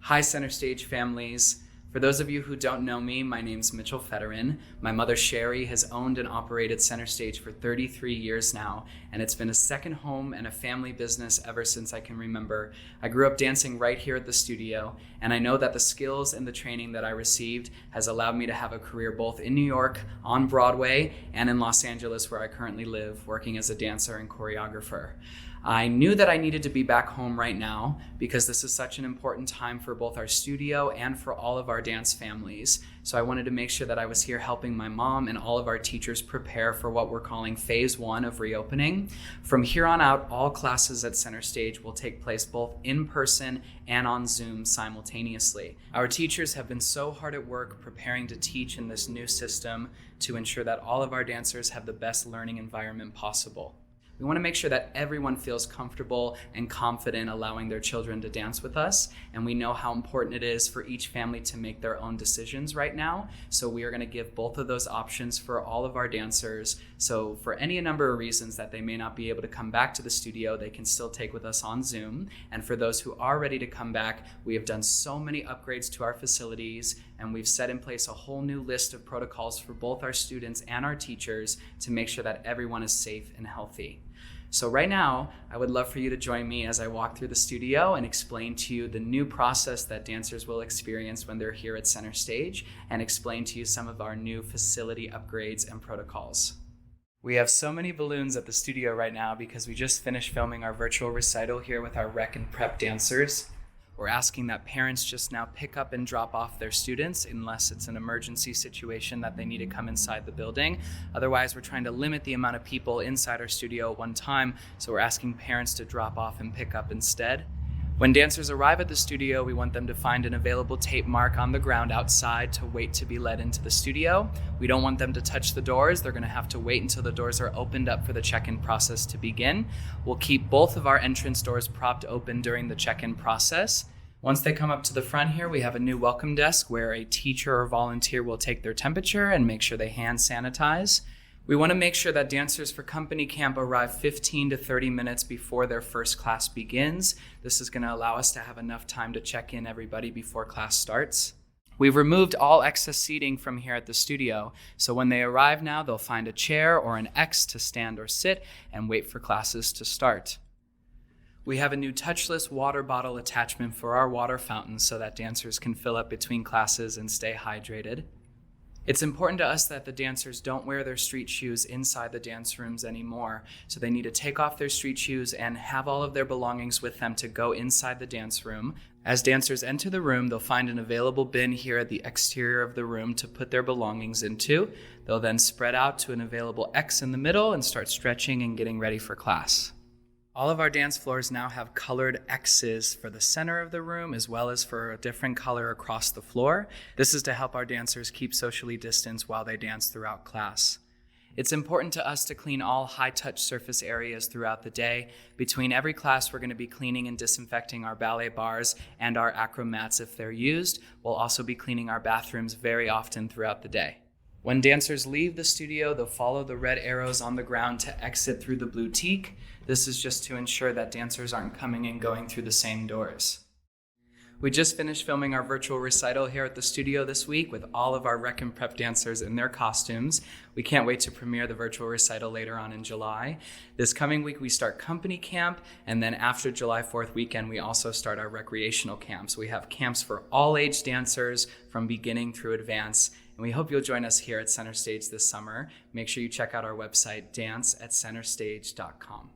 Hi, Center Stage families. For those of you who don't know me, my name's Mitchel Federan. My mother, Sherry, has owned and operated Center Stage for 33 years now, and it's been a second home and a family business ever since I can remember. I grew up dancing right here at the studio, and I know that the skills and the training that I received has allowed me to have a career both in New York, on Broadway, and in Los Angeles, where I currently live, working as a dancer and choreographer. I knew that I needed to be back home right now because this is such an important time for both our studio and for all of our dance families. So I wanted to make sure that I was here helping my mom and all of our teachers prepare for what we're calling phase 1 of reopening. From here on out, all classes at Center Stage will take place both in person and on Zoom simultaneously. Our teachers have been so hard at work preparing to teach in this new system to ensure that all of our dancers have the best learning environment possible. We want to make sure that everyone feels comfortable and confident allowing their children to dance with us, and we know how important it is for each family to make their own decisions right now. So we are going to give both of those options for all of our dancers. So for any number of reasons that they may not be able to come back to the studio, they can still take with us on Zoom. And for those who are ready to come back, we have done so many upgrades to our facilities, and we've set in place a whole new list of protocols for both our students and our teachers to make sure that everyone is safe and healthy. So right now, I would love for you to join me as I walk through the studio and explain to you the new process that dancers will experience when they're here at Center Stage, and explain to you some of our new facility upgrades and protocols. We have so many balloons at the studio right now because we just finished filming our virtual recital here with our rec and prep dancers. We're asking that parents just now pick up and drop off their students unless it's an emergency situation that they need to come inside the building. Otherwise, we're trying to limit the amount of people inside our studio at one time, so we're asking parents to drop off and pick up instead. When dancers arrive at the studio, we want them to find an available tape mark on the ground outside to wait to be led into the studio. We don't want them to touch the doors. They're going to have to wait until the doors are opened up for the check-in process to begin. We'll keep both of our entrance doors propped open during the check-in process. Once they come up to the front here, we have a new welcome desk where a teacher or volunteer will take their temperature and make sure they hand sanitize. We want to make sure that dancers for company camp arrive 15 to 30 minutes before their first class begins. This is going to allow us to have enough time to check in everybody before class starts. We've removed all excess seating from here at the studio, so when they arrive now, they'll find a chair or an X to stand or sit and wait for classes to start. We have a new touchless water bottle attachment for our water fountains so that dancers can fill up between classes and stay hydrated. It's important to us that the dancers don't wear their street shoes inside the dance rooms anymore, so they need to take off their street shoes and have all of their belongings with them to go inside the dance room. As dancers enter the room, they'll find an available bin here at the exterior of the room to put their belongings into. They'll then spread out to an available X in the middle and start stretching and getting ready for class. All of our dance floors now have colored X's for the center of the room as well as for a different color across the floor. This is to help our dancers keep socially distanced while they dance throughout class. It's important to us to clean all high-touch surface areas throughout the day. Between every class, we're going to be cleaning and disinfecting our ballet bars and our acro mats if they're used. We'll also be cleaning our bathrooms very often throughout the day. When dancers leave the studio, they'll follow the red arrows on the ground to exit through the blue teak. This is just to ensure that dancers aren't coming and going through the same doors. We just finished filming our virtual recital here at the studio this week with all of our rec and prep dancers in their costumes. We can't wait to premiere the virtual recital later on in July. This coming week, we start company camp, and then after July 4th weekend, we also start our recreational camps. We have camps for all age dancers from beginning through advance, and we hope you'll join us here at Center Stage this summer. Make sure you check out our website, dance@centerstage.com.